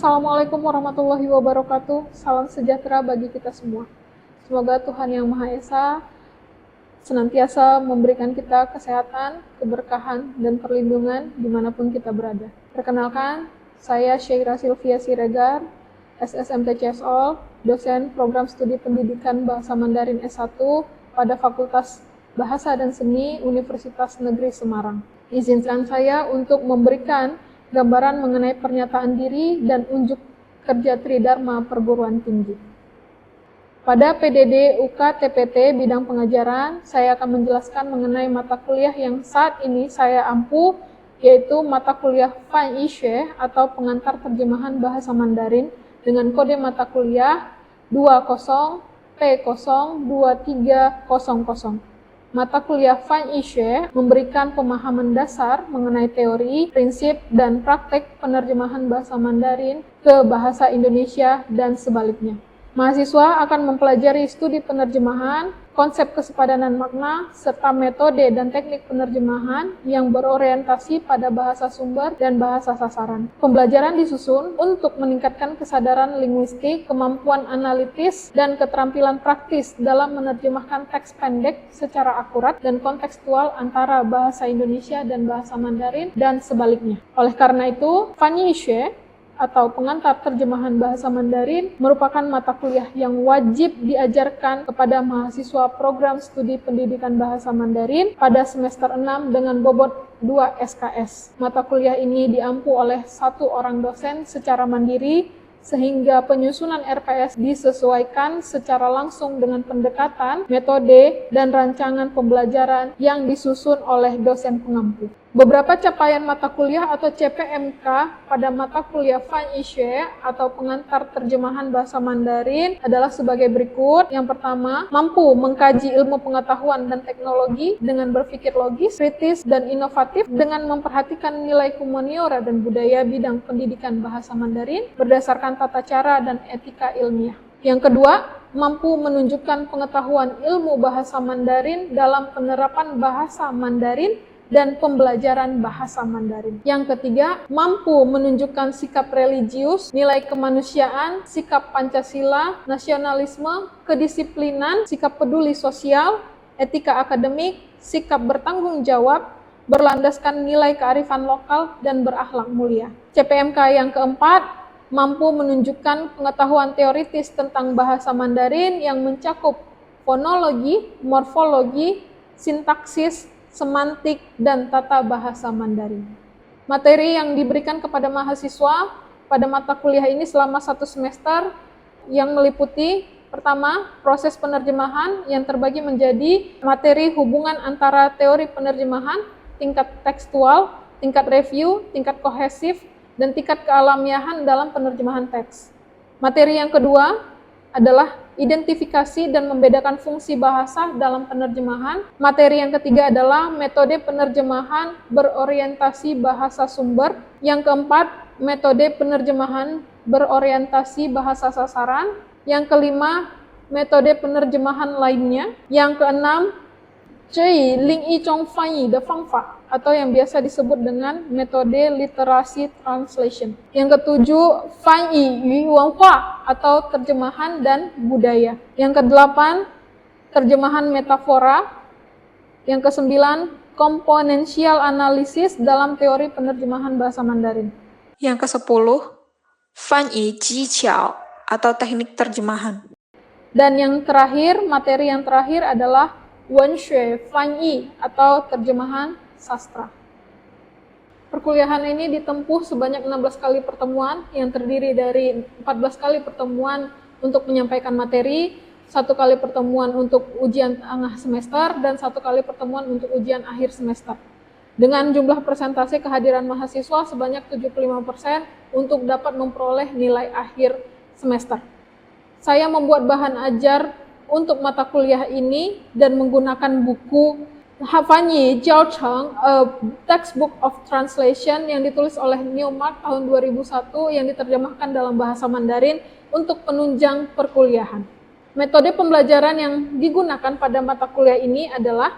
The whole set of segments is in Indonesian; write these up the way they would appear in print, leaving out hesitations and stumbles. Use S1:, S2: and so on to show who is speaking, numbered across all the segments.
S1: Assalamualaikum warahmatullahi wabarakatuh. Salam sejahtera bagi kita semua. Semoga Tuhan Yang Maha Esa senantiasa memberikan kita kesehatan, keberkahan, dan perlindungan dimanapun kita berada. Perkenalkan, saya Syaira Sylvia Siregar, SSMT CSOL, dosen program studi pendidikan Bahasa Mandarin S1 pada Fakultas Bahasa dan Seni Universitas Negeri Semarang. Izinkan saya untuk memberikan gambaran mengenai pernyataan diri dan unjuk kerja Tridharma Perguruan Tinggi. Pada PDD UK TPT bidang pengajaran, saya akan menjelaskan mengenai mata kuliah yang saat ini saya ampu, yaitu mata kuliah Fan Yixue atau pengantar terjemahan bahasa Mandarin dengan kode mata kuliah 20P02300. Mata kuliah Fan Yixue memberikan pemahaman dasar mengenai teori, prinsip, dan praktek penerjemahan bahasa Mandarin ke bahasa Indonesia dan sebaliknya. Mahasiswa akan mempelajari studi penerjemahan, konsep kesepadanan makna, serta metode dan teknik penerjemahan yang berorientasi pada bahasa sumber dan bahasa sasaran. Pembelajaran disusun untuk meningkatkan kesadaran linguistik, kemampuan analitis, dan keterampilan praktis dalam menerjemahkan teks pendek secara akurat dan kontekstual antara bahasa Indonesia dan bahasa Mandarin dan sebaliknya. Oleh karena itu, Fan Yixue atau pengantar terjemahan bahasa Mandarin merupakan mata kuliah yang wajib diajarkan kepada mahasiswa program studi pendidikan bahasa Mandarin pada semester 6 dengan bobot 2 SKS. Mata kuliah ini diampu oleh satu orang dosen secara mandiri, sehingga penyusunan RPS disesuaikan secara langsung dengan pendekatan, metode, dan rancangan pembelajaran yang disusun oleh dosen pengampu. Beberapa capaian mata kuliah atau CPMK pada mata kuliah Fan Yixue atau pengantar terjemahan bahasa Mandarin adalah sebagai berikut. Yang pertama, mampu mengkaji ilmu pengetahuan dan teknologi dengan berpikir logis, kritis, dan inovatif dengan memperhatikan nilai humaniora dan budaya bidang pendidikan bahasa Mandarin berdasarkan tata cara dan etika ilmiah. Yang kedua, mampu menunjukkan pengetahuan ilmu bahasa Mandarin dalam penerapan bahasa Mandarin dan pembelajaran bahasa Mandarin. Yang ketiga, mampu menunjukkan sikap religius, nilai kemanusiaan, sikap Pancasila, nasionalisme, kedisiplinan, sikap peduli sosial, etika akademik, sikap bertanggung jawab, berlandaskan nilai kearifan lokal, dan berakhlak mulia. CPMK yang keempat, mampu menunjukkan pengetahuan teoritis tentang bahasa Mandarin yang mencakup fonologi, morfologi, sintaksis, semantik, dan tata bahasa Mandarin. Materi yang diberikan kepada mahasiswa pada mata kuliah ini selama 1 semester yang meliputi pertama, proses penerjemahan yang terbagi menjadi materi hubungan antara teori penerjemahan, tingkat tekstual, tingkat review, tingkat kohesif, dan tingkat kealamiahan dalam penerjemahan teks. Materi yang kedua adalah identifikasi dan membedakan fungsi bahasa dalam penerjemahan. Materi yang ketiga adalah metode penerjemahan berorientasi bahasa sumber. Yang keempat, metode penerjemahan berorientasi bahasa sasaran. Yang kelima, metode penerjemahan lainnya. Yang keenam, 这以另一种翻译的方法 atau yang biasa disebut dengan metode literasi translation. Yang ketujuh, 翻译与文化 atau terjemahan dan budaya. Yang kedelapan, terjemahan metafora. Yang kesembilan, komponensial analisis dalam teori penerjemahan bahasa Mandarin. Yang kesepuluh, 翻译技巧 atau teknik terjemahan. Dan yang terakhir, materi yang terakhir adalah 文学翻译 atau terjemahan sastra. Perkuliahan ini ditempuh sebanyak 16 kali pertemuan yang terdiri dari 14 kali pertemuan untuk menyampaikan materi, 1 kali pertemuan untuk ujian tengah semester, dan 1 kali pertemuan untuk ujian akhir semester. Dengan jumlah persentase kehadiran mahasiswa sebanyak 75% untuk dapat memperoleh nilai akhir semester. Saya membuat bahan ajar untuk mata kuliah ini dan menggunakan buku Hafanyi Jiaocheng, a Textbook of Translation yang ditulis oleh Newmark tahun 2001 yang diterjemahkan dalam bahasa Mandarin untuk penunjang perkuliahan. Metode pembelajaran yang digunakan pada mata kuliah ini adalah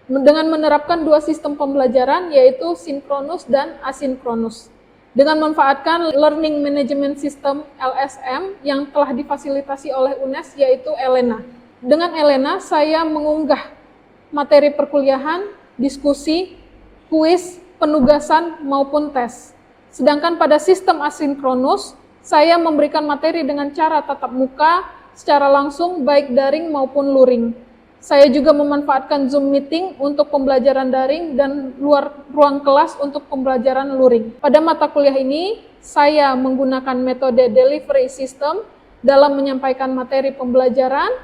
S1: dengan menerapkan 2 sistem pembelajaran, yaitu sinkronus dan asinkronus. dengan memanfaatkan Learning Management System LSM yang telah difasilitasi oleh UNES, yaitu Elena. Dengan Elena, saya mengunggah materi perkuliahan, diskusi, kuis, penugasan, maupun tes. Sedangkan pada sistem asinkronus, saya memberikan materi dengan cara tatap muka, secara langsung, baik daring maupun luring. Saya juga memanfaatkan Zoom Meeting untuk pembelajaran daring dan ruang kelas untuk pembelajaran luring. Pada mata kuliah ini, saya menggunakan metode delivery system dalam menyampaikan materi pembelajaran,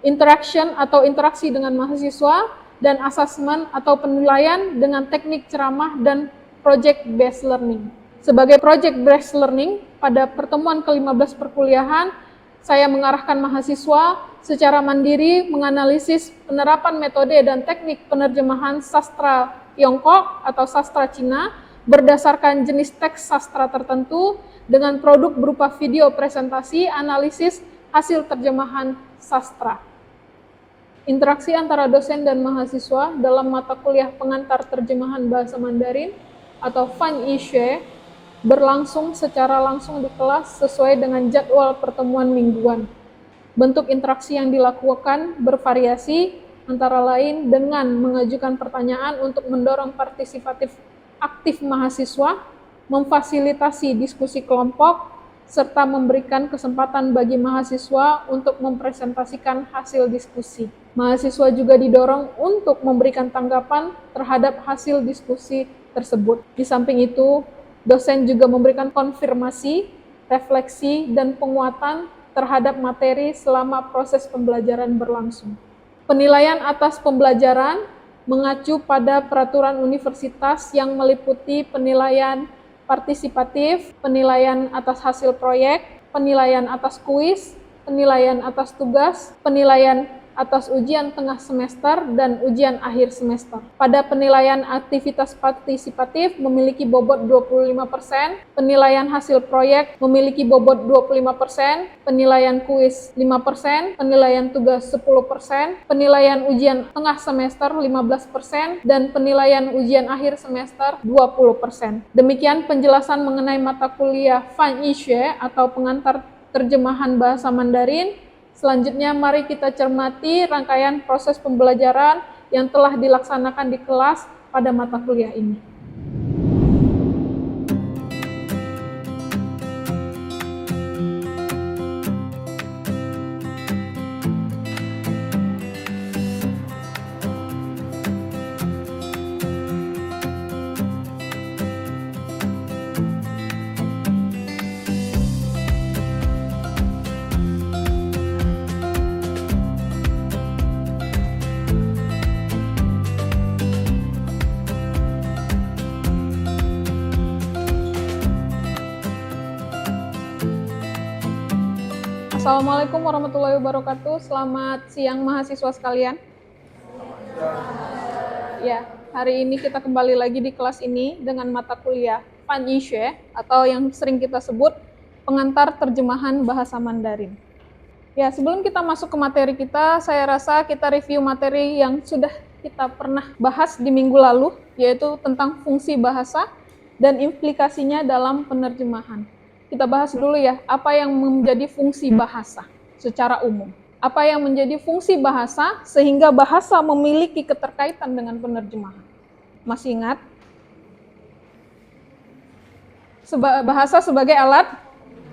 S1: interaction atau interaksi dengan mahasiswa, dan assessment atau penilaian dengan teknik ceramah dan project-based learning. Sebagai project-based learning, pada pertemuan ke-15 perkuliahan, saya mengarahkan mahasiswa secara mandiri menganalisis penerapan metode dan teknik penerjemahan sastra Tiongkok atau sastra Cina berdasarkan jenis teks sastra tertentu dengan produk berupa video presentasi, analisis, hasil terjemahan sastra. Interaksi antara dosen dan mahasiswa dalam mata kuliah pengantar terjemahan bahasa Mandarin atau Fan Yixue berlangsung secara langsung di kelas sesuai dengan jadwal pertemuan mingguan. Bentuk interaksi yang dilakukan bervariasi, antara lain dengan mengajukan pertanyaan untuk mendorong partisipatif aktif mahasiswa, memfasilitasi diskusi kelompok, serta memberikan kesempatan bagi mahasiswa untuk mempresentasikan hasil diskusi. Mahasiswa juga didorong untuk memberikan tanggapan terhadap hasil diskusi tersebut. Di samping itu, dosen juga memberikan konfirmasi, refleksi, dan penguatan terhadap materi selama proses pembelajaran berlangsung. Penilaian atas pembelajaran mengacu pada peraturan universitas yang meliputi penilaian partisipatif, penilaian atas hasil proyek, penilaian atas kuis, penilaian atas tugas, penilaian atas ujian tengah semester, dan ujian akhir semester. Pada penilaian aktivitas partisipatif memiliki bobot 25%, penilaian hasil proyek memiliki bobot 25%, penilaian kuis 5%, penilaian tugas 10%, penilaian ujian tengah semester 15%, dan penilaian ujian akhir semester 20%. Demikian penjelasan mengenai mata kuliah Fan Yixue atau pengantar terjemahan bahasa Mandarin. Selanjutnya, mari kita cermati rangkaian proses pembelajaran yang telah dilaksanakan di kelas pada mata kuliah ini. Assalamualaikum warahmatullahi wabarakatuh. Selamat siang mahasiswa sekalian. Ya, hari ini kita kembali lagi di kelas ini dengan mata kuliah Fan Yixue atau yang sering kita sebut pengantar terjemahan bahasa Mandarin. Ya, sebelum kita masuk ke materi kita, saya rasa kita review materi yang sudah kita pernah bahas di minggu lalu, yaitu tentang fungsi bahasa dan implikasinya dalam penerjemahan. Kita bahas dulu ya, apa yang menjadi fungsi bahasa secara umum. Apa yang menjadi fungsi bahasa sehingga bahasa memiliki keterkaitan dengan penerjemahan. Masih ingat? Bahasa sebagai alat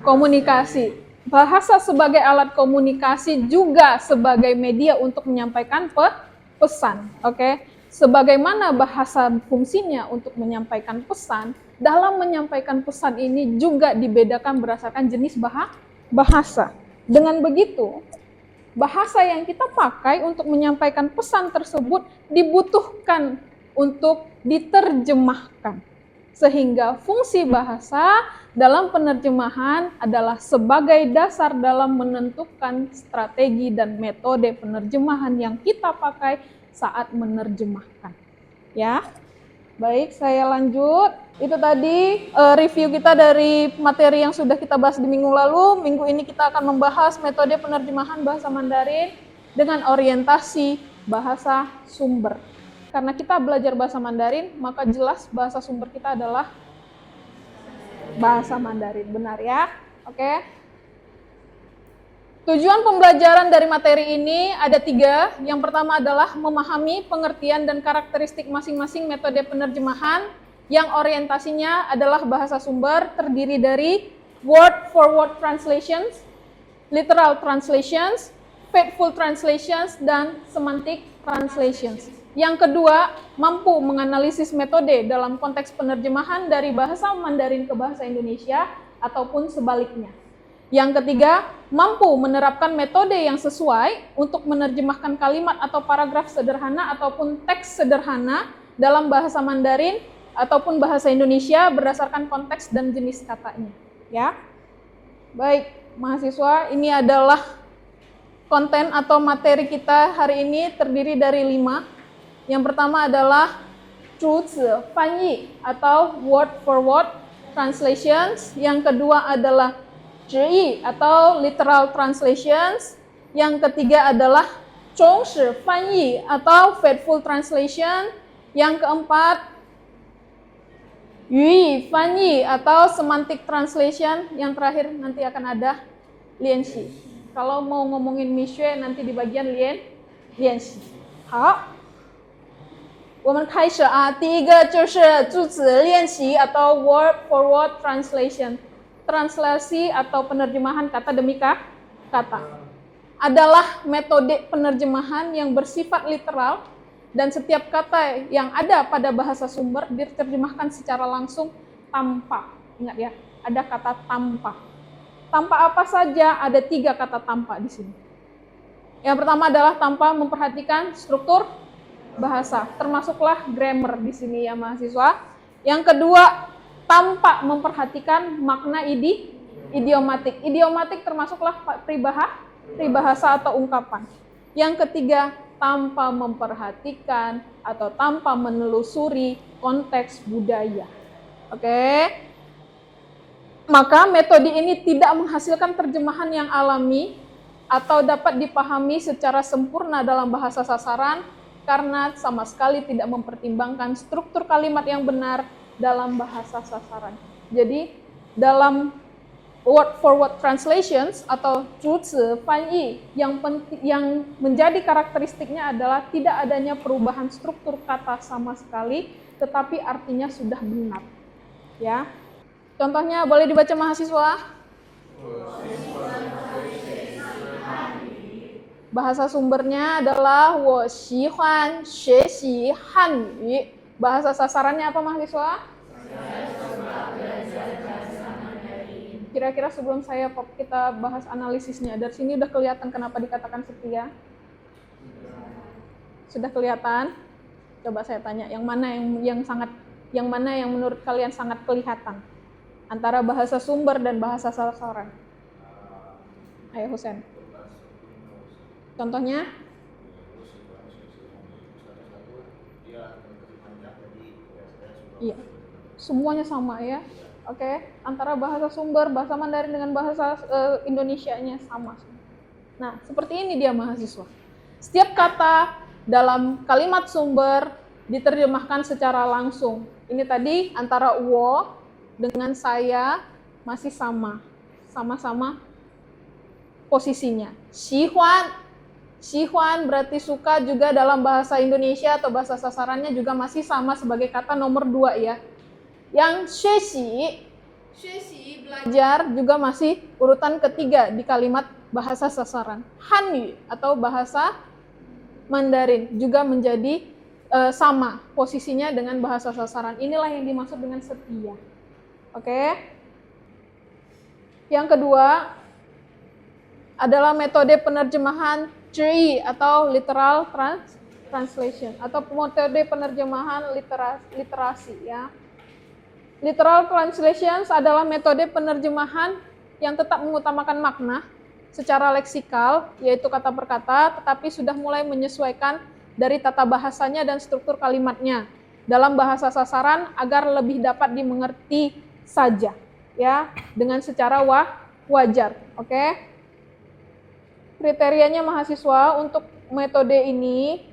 S1: komunikasi. Bahasa sebagai alat komunikasi juga sebagai media untuk menyampaikan pesan. Oke? Sebagaimana bahasa fungsinya untuk menyampaikan pesan, dalam menyampaikan pesan ini juga dibedakan berdasarkan jenis bahasa. Dengan begitu, bahasa yang kita pakai untuk menyampaikan pesan tersebut dibutuhkan untuk diterjemahkan. Sehingga fungsi bahasa dalam penerjemahan adalah sebagai dasar dalam menentukan strategi dan metode penerjemahan yang kita pakai saat menerjemahkan. Ya. Baik, saya lanjut. Itu tadi review kita dari materi yang sudah kita bahas di minggu lalu. Minggu ini kita akan membahas metode penerjemahan bahasa Mandarin dengan orientasi bahasa sumber. Karena kita belajar bahasa Mandarin, maka jelas bahasa sumber kita adalah bahasa Mandarin. Benar ya? Oke. Tujuan pembelajaran dari materi ini ada 3. Yang pertama adalah memahami pengertian dan karakteristik masing-masing metode penerjemahan yang orientasinya adalah bahasa sumber, terdiri dari word for word translations, literal translations, faithful translations, dan semantic translations. Yang kedua, mampu menganalisis metode dalam konteks penerjemahan dari bahasa Mandarin ke bahasa Indonesia ataupun sebaliknya. Yang ketiga, mampu menerapkan metode yang sesuai untuk menerjemahkan kalimat atau paragraf sederhana ataupun teks sederhana dalam bahasa Mandarin ataupun bahasa Indonesia berdasarkan konteks dan jenis katanya. Ya, baik mahasiswa, ini adalah konten atau materi kita hari ini terdiri dari 5. Yang pertama adalah 主词翻译 atau word for word translations. Yang kedua adalah 直译 atau literal translations. Yang ketiga adalah 忠实翻译 atau faithful translation. Yang keempat 语义翻译 atau semantic translation. Yang terakhir nanti akan ada 练习. Kalau mau ngomongin Mishue nanti di bagian 练习. 好。我们开始啊，第一个就是助词练习 atau word for word translation. Translasi atau penerjemahan kata demi kata. Adalah metode penerjemahan yang bersifat literal dan setiap kata yang ada pada bahasa sumber diterjemahkan secara langsung tanpa. Ingat ya, ada kata tanpa. Tanpa apa saja? Ada 3 kata tanpa di sini. Yang pertama adalah tanpa memperhatikan struktur bahasa, termasuklah grammar di sini ya mahasiswa. Yang kedua, tanpa memperhatikan makna idiomatik. Idiomatik termasuklah peribahasa atau ungkapan. Yang ketiga, tanpa memperhatikan atau tanpa menelusuri konteks budaya. Oke. Maka metode ini tidak menghasilkan terjemahan yang alami atau dapat dipahami secara sempurna dalam bahasa sasaran karena sama sekali tidak mempertimbangkan struktur kalimat yang benar dalam bahasa sasaran. Jadi, dalam word for word translations atau 主词翻译 yang menjadi karakteristiknya adalah tidak adanya perubahan struktur kata sama sekali, tetapi artinya sudah benar. Ya. Contohnya boleh dibaca mahasiswa? Bahasa sumbernya adalah 我喜欢学习汉语. Bahasa sasarannya apa mahasiswa? Kira-kira sebelum kita bahas analisisnya, dari sini udah kelihatan kenapa dikatakan setia? Sudah kelihatan? Coba saya tanya, yang mana yang menurut kalian sangat kelihatan antara bahasa sumber dan bahasa sasaran? Ayo Husen. Contohnya? Iya, semuanya sama ya. Oke, antara bahasa sumber, bahasa Mandarin dengan bahasa Indonesianya sama. Nah, seperti ini dia mahasiswa. Setiap kata dalam kalimat sumber diterjemahkan secara langsung. Ini tadi antara wo dengan saya masih sama-sama posisinya. Xihwan berarti suka juga dalam bahasa Indonesia atau bahasa sasarannya juga masih sama sebagai kata nomor 2 ya. Yang Xuexi belajar juga masih urutan ketiga di kalimat bahasa sasaran. Hanyu atau bahasa Mandarin juga menjadi sama posisinya dengan bahasa sasaran. Inilah yang dimaksud dengan setia. Oke. Yang kedua adalah metode penerjemahan 直译 atau literal translation atau metode penerjemahan literasi ya. Literal translations adalah metode penerjemahan yang tetap mengutamakan makna secara leksikal, yaitu kata per kata, tetapi sudah mulai menyesuaikan dari tata bahasanya dan struktur kalimatnya dalam bahasa sasaran agar lebih dapat dimengerti saja ya, dengan secara wajar. Oke. Kriterianya mahasiswa untuk metode ini,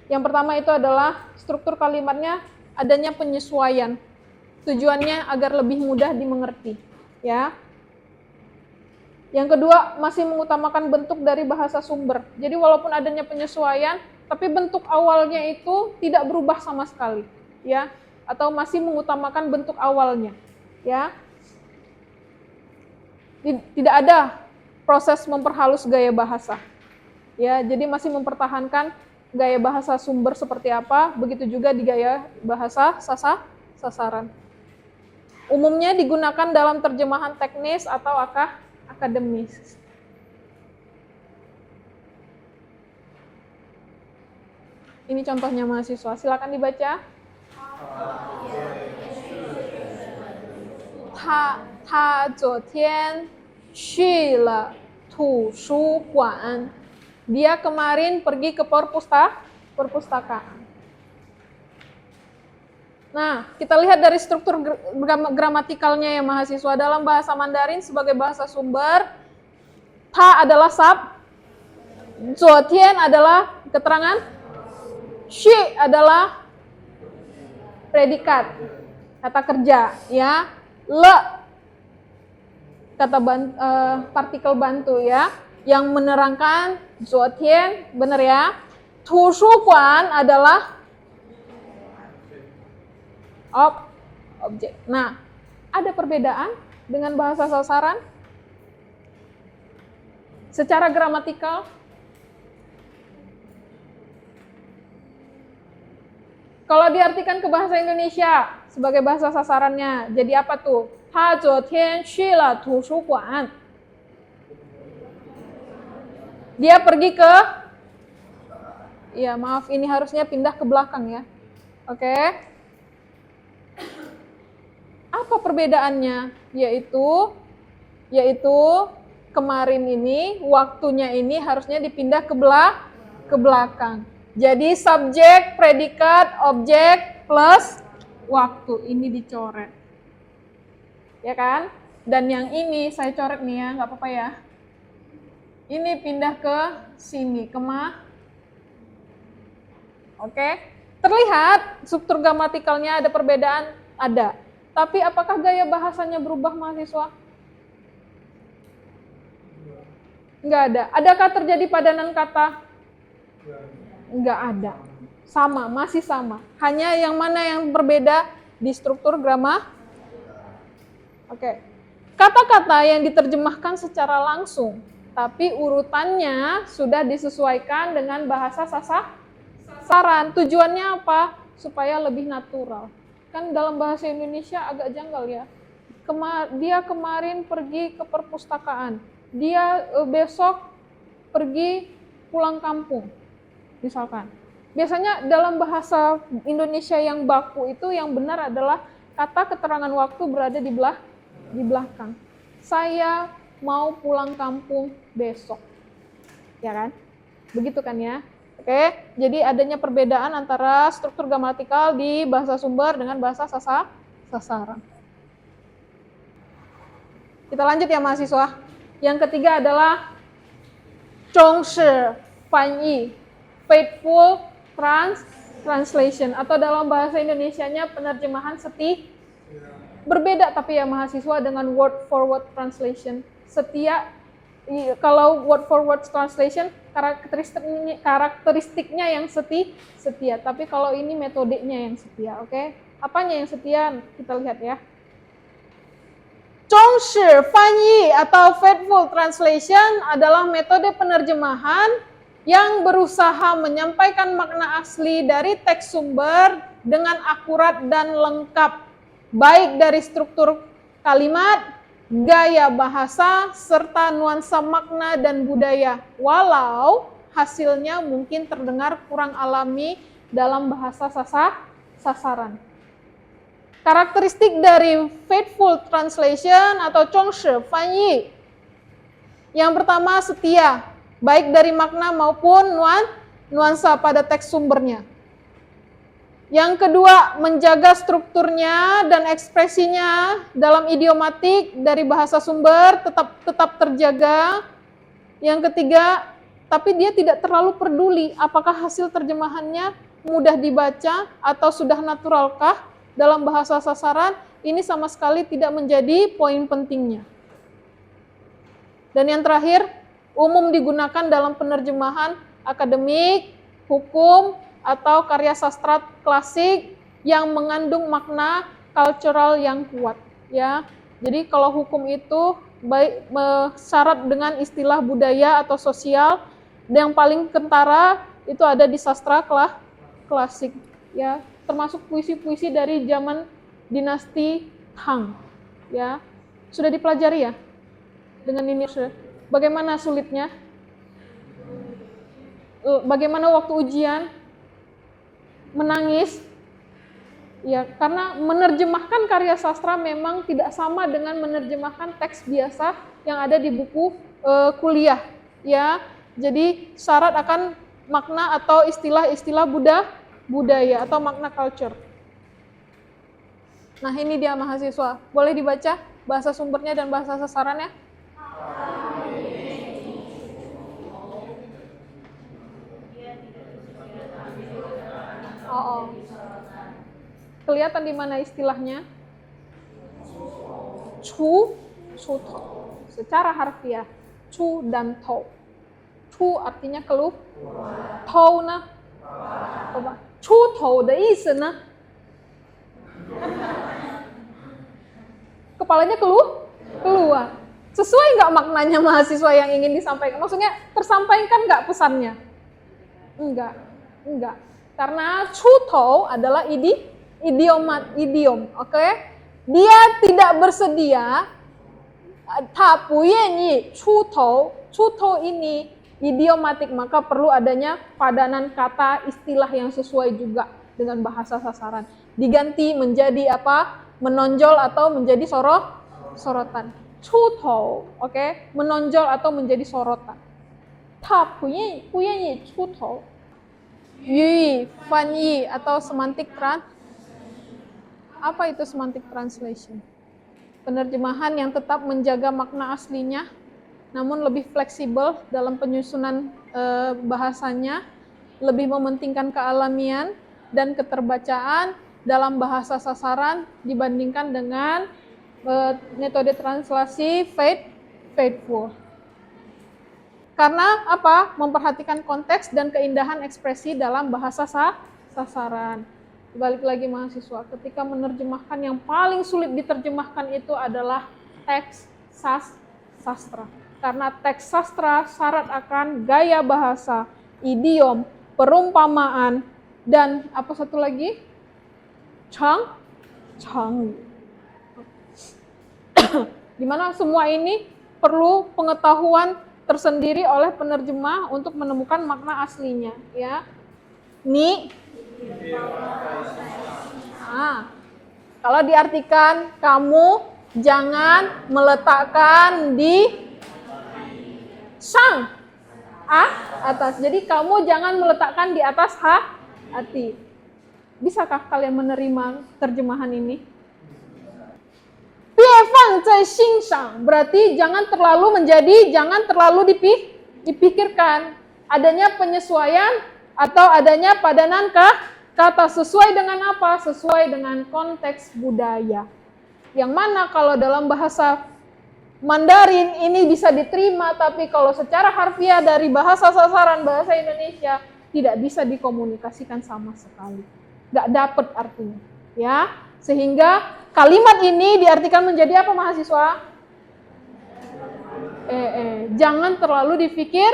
S1: yang pertama itu adalah struktur kalimatnya adanya penyesuaian Tujuannya agar lebih mudah dimengerti, ya. Yang kedua, masih mengutamakan bentuk dari bahasa sumber. Jadi walaupun adanya penyesuaian, tapi bentuk awalnya itu tidak berubah sama sekali, ya. Atau masih mengutamakan bentuk awalnya, ya. Tidak ada proses memperhalus gaya bahasa. Ya, jadi masih mempertahankan gaya bahasa sumber seperti apa, begitu juga di gaya bahasa sasaran. Umumnya digunakan dalam terjemahan teknis atau akademis. Ini contohnya mahasiswa, silakan dibaca. Ta昨天去了图书馆. Dia kemarin pergi ke perpustakaan. Nah, kita lihat dari struktur gramatikalnya ya mahasiswa. Dalam bahasa Mandarin sebagai bahasa sumber, ta adalah zuotian adalah keterangan, shi adalah predikat, kata kerja, ya. Le kata partikel bantu, ya, yang menerangkan zuotian, benar ya. Tushuguan adalah objek. Nah, ada perbedaan dengan bahasa sasaran? Secara gramatikal, kalau diartikan ke bahasa Indonesia sebagai bahasa sasarannya, jadi apa tuh? Ta zuotian xu le tushuguan. Dia pergi ke, ya maaf, ini harusnya pindah ke belakang ya. Oke. Apa perbedaannya? Yaitu kemarin ini, waktunya ini harusnya dipindah ke belakang. Jadi subjek, predikat, objek, plus waktu. Ini dicoret. Ya kan? Dan yang ini saya coret nih ya, nggak apa-apa ya. Ini pindah ke sini, Oke. Terlihat struktur gramatikalnya ada perbedaan? Ada. Tapi apakah gaya bahasanya berubah mahasiswa? Enggak ada. Adakah terjadi padanan kata? Enggak ada. Sama, masih sama. Hanya yang mana yang berbeda di struktur Oke. Kata-kata yang diterjemahkan secara langsung, tapi urutannya sudah disesuaikan dengan bahasa sasaran. Tujuannya apa? Supaya lebih natural. Kan dalam bahasa Indonesia agak janggal ya. Dia kemarin pergi ke perpustakaan. Dia besok pergi pulang kampung. Misalkan. Biasanya dalam bahasa Indonesia yang baku itu yang benar adalah kata keterangan waktu berada di belakang. Saya mau pulang kampung besok. Ya kan? Begitu kan ya? Oke, jadi adanya perbedaan antara struktur gramatikal di bahasa sumber dengan bahasa sasaran. Kita lanjut ya mahasiswa. Yang ketiga adalah zhongshi fanyi, faithful translation, atau dalam bahasa Indonesianya penerjemahan berbeda tapi ya mahasiswa dengan word for word translation. Kalau word for word translation karakteristiknya yang setia, tapi kalau ini metodenya yang setia, oke? Apanya yang setia? Kita lihat ya. Zhongshi fanyi atau faithful translation adalah metode penerjemahan yang berusaha menyampaikan makna asli dari teks sumber dengan akurat dan lengkap, baik dari struktur kalimat, gaya bahasa, serta nuansa makna dan budaya, walau hasilnya mungkin terdengar kurang alami dalam bahasa sasaran. Karakteristik dari faithful translation atau zhongshi fanyi. Yang pertama, setia, baik dari makna maupun nuansa pada teks sumbernya. Yang kedua, menjaga strukturnya dan ekspresinya dalam idiomatik dari bahasa sumber tetap terjaga. Yang ketiga, tapi dia tidak terlalu peduli apakah hasil terjemahannya mudah dibaca atau sudah naturalkah dalam bahasa sasaran, ini sama sekali tidak menjadi poin pentingnya. Dan yang terakhir, umum digunakan dalam penerjemahan akademik, hukum, atau karya sastra klasik yang mengandung makna cultural yang kuat. Ya, jadi kalau hukum itu baik syarat dengan istilah budaya atau sosial, yang paling kentara itu ada di sastra klasik. Ya, termasuk puisi-puisi dari zaman dinasti Tang. Ya, sudah dipelajari ya? Dengan ini sudah. Bagaimana sulitnya? Bagaimana waktu ujian? Menangis? Ya, karena menerjemahkan karya sastra memang tidak sama dengan menerjemahkan teks biasa yang ada di buku kuliah. Ya, jadi syarat akan makna atau istilah-istilah budaya atau makna culture. Nah, ini dia mahasiswa. Boleh dibaca bahasa sumbernya dan bahasa sasarannya? Oh. Kelihatan di mana istilahnya? Chu, tou. Secara harfiah, chu dan tou. Chu artinya keluar, tou呢？出头的意思呢？ Kepalanya keluar. Sesuai nggak maknanya mahasiswa yang ingin disampaikan? Maksudnya tersampaikan nggak pesannya? Enggak. Karena chutou adalah idiom, oke? Dia tidak bersedia, ta bu yanyi chutou ini idiomatik, maka perlu adanya padanan kata istilah yang sesuai juga dengan bahasa sasaran. Diganti menjadi apa? Menonjol atau menjadi sorotan. Chutou, oke? Menonjol atau menjadi sorotan. Ta bu yanyi chutou. Yui, fanyi atau semantik apa itu semantic translation? Penerjemahan yang tetap menjaga makna aslinya, namun lebih fleksibel dalam penyusunan bahasanya, lebih mementingkan kealamian dan keterbacaan dalam bahasa sasaran dibandingkan dengan metode translasi faithful. Karena apa? Memperhatikan konteks dan keindahan ekspresi dalam bahasa sasaran. Balik lagi mahasiswa, ketika menerjemahkan yang paling sulit diterjemahkan itu adalah teks sastra. Karena teks sastra syarat akan gaya bahasa, idiom, perumpamaan, dan apa satu lagi? Chang. Dimana semua ini perlu pengetahuan tersendiri oleh penerjemah untuk menemukan makna aslinya, ya. Kalau diartikan, kamu jangan meletakkan di sang atas. Jadi kamu jangan meletakkan di atas hati. Bisakah kalian menerima terjemahan ini? Berarti jangan terlalu dipikirkan. Adanya penyesuaian atau adanya padanan kata sesuai dengan apa? Sesuai dengan konteks budaya. Yang mana kalau dalam bahasa Mandarin ini bisa diterima, tapi kalau secara harfiah dari bahasa sasaran bahasa Indonesia tidak bisa dikomunikasikan sama sekali. Nggak dapet artinya. Ya, sehingga kalimat ini diartikan menjadi apa mahasiswa? Jangan terlalu dipikir.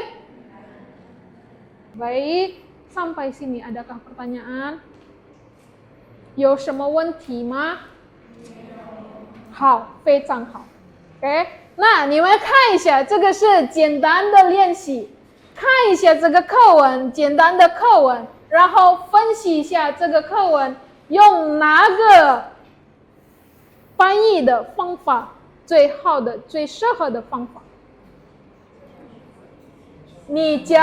S1: Baik, sampai sini adakah pertanyaan? 有什么问题吗？好，非常好。OK， 那你们看一下，这个是简单的练习，看一下这个课文，简单的课文，然后分析一下这个课文用哪个翻译的方法最好的、最适合的方法。你教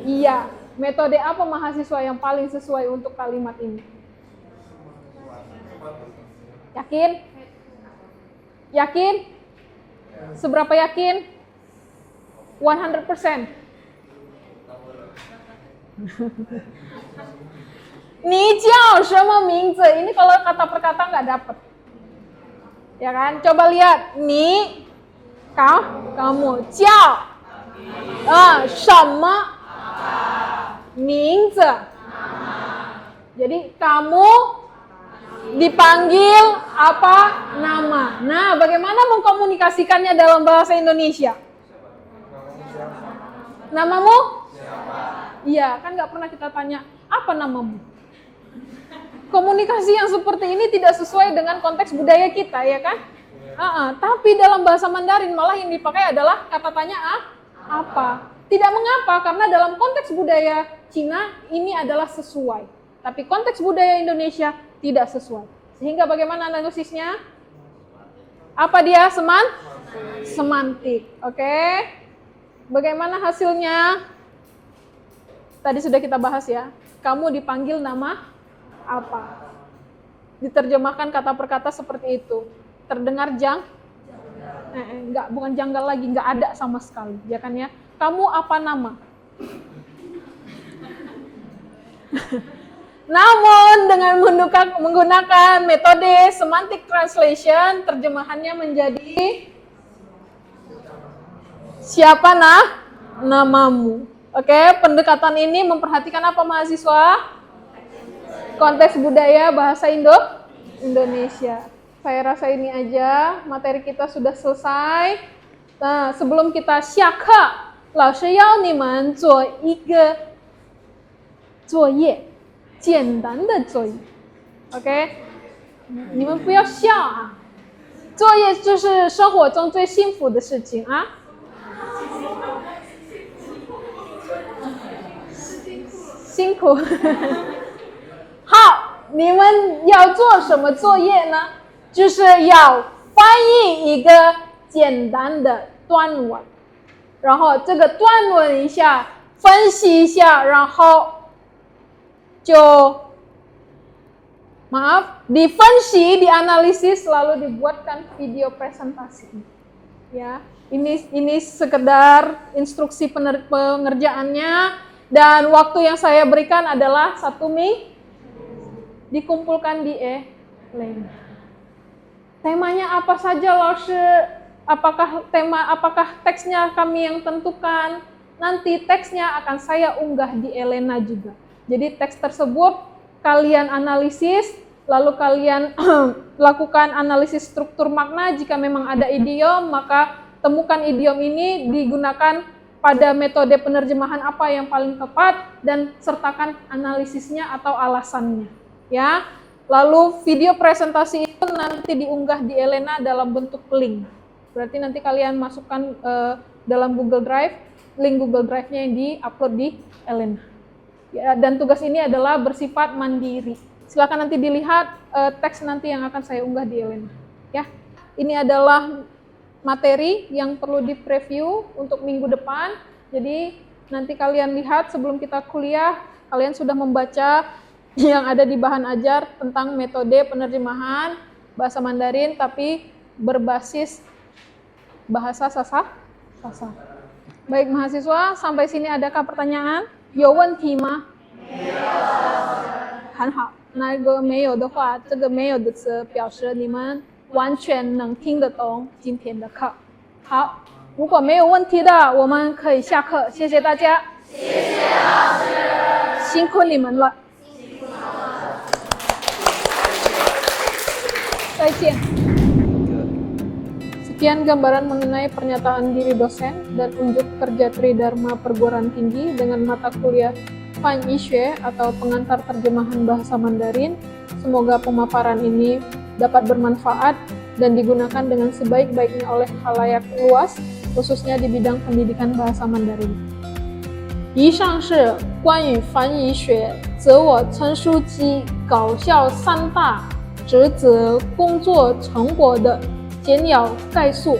S1: iya, metode apa mahasiswa yang paling sesuai untuk kalimat ini? Yakin? Yakin? Seberapa yakin? 100%. Ni jiao shema mingzi. Ini kalau kata per kata nggak dapet. Ya kan? Coba lihat. Ni, kamu. Jiao. Shema. Mingzi. Jadi kamu dipanggil apa nama. Nah, bagaimana mengkomunikasikannya dalam bahasa Indonesia? Namamu? Iya, kan nggak pernah kita tanya, apa namamu? Komunikasi yang seperti ini tidak sesuai dengan konteks budaya kita, ya kan? Tapi dalam bahasa Mandarin malah yang dipakai adalah kata tanya apa. Tidak mengapa, karena dalam konteks budaya Cina ini adalah sesuai. Tapi konteks budaya Indonesia tidak sesuai. Sehingga bagaimana analisisnya? Apa dia? Semantik. Oke. Bagaimana hasilnya? Tadi sudah kita bahas ya. Kamu dipanggil nama apa? Diterjemahkan kata per kata seperti itu. Terdengar bukan janggal lagi, nggak ada sama sekali, ya kan ya? Kamu apa nama? Namun dengan menggunakan metode semantic translation, terjemahannya menjadi siapa namamu. Oke, pendekatan ini memperhatikan apa mahasiswa? Konteks budaya bahasa Indonesia. Saya rasa ini aja, materi kita sudah selesai. Nah, sebelum kita 下课，老师要你们做一个作业，简单的作业。OK， 你们不要笑啊！作业就是生活中最幸福的事情啊。辛苦。好，你们要做什么作业呢？就是要翻译一个简单的段文，然后这个段文一下，分析一下，然后就di analisis lalu dibuatkan video presentasi. Ya, ini sekedar instruksi pengerjaannya. Dan waktu yang saya berikan adalah 1 Mei, dikumpulkan di Elena. Temanya apa saja, Laoshi? Apakah teksnya kami yang tentukan? Nanti teksnya akan saya unggah di Elena juga. Jadi teks tersebut kalian analisis, lalu kalian lakukan analisis struktur makna. Jika memang ada idiom, maka temukan idiom ini digunakan pada metode penerjemahan apa yang paling tepat dan sertakan analisisnya atau alasannya, ya. Lalu video presentasi itu nanti diunggah di Elena dalam bentuk link. Berarti nanti kalian masukkan dalam Google Drive, link Google Drive-nya yang di-upload di Elena. Ya, dan tugas ini adalah bersifat mandiri. Silakan nanti dilihat teks nanti yang akan saya unggah di Elena, ya. Ini adalah materi yang perlu di-preview untuk minggu depan. Jadi nanti kalian lihat sebelum kita kuliah, kalian sudah membaca yang ada di bahan ajar tentang metode penerjemahan bahasa Mandarin tapi berbasis bahasa Sasak. Baik mahasiswa, sampai sini adakah pertanyaan? 有问题吗？很好。那个没有的话，这个没有的词表示你们完全能听得懂今天的课。好，如果没有问题的，我们可以下课。谢谢大家。谢谢老师。辛苦你们了。再见。Sekian gambaran mengenai pernyataan diri dosen dan unjuk kerja Tridharma perguruan tinggi dengan mata kuliah Fan Yixue atau pengantar terjemahan bahasa Mandarin. Semoga pemaparan ini dapat bermanfaat dan digunakan dengan sebaik-baiknya oleh khalayak luas, khususnya di bidang pendidikan bahasa Mandarin. 以上是关于翻译学择我陈书记搞笑3大职责工作成果的简要概述，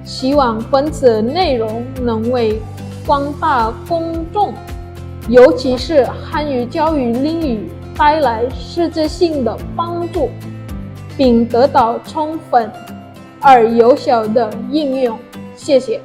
S1: 希望本次内容能为广大公众，尤其是汉语教育领域带来实质性的帮助，并得到充分而有效的应用。谢谢。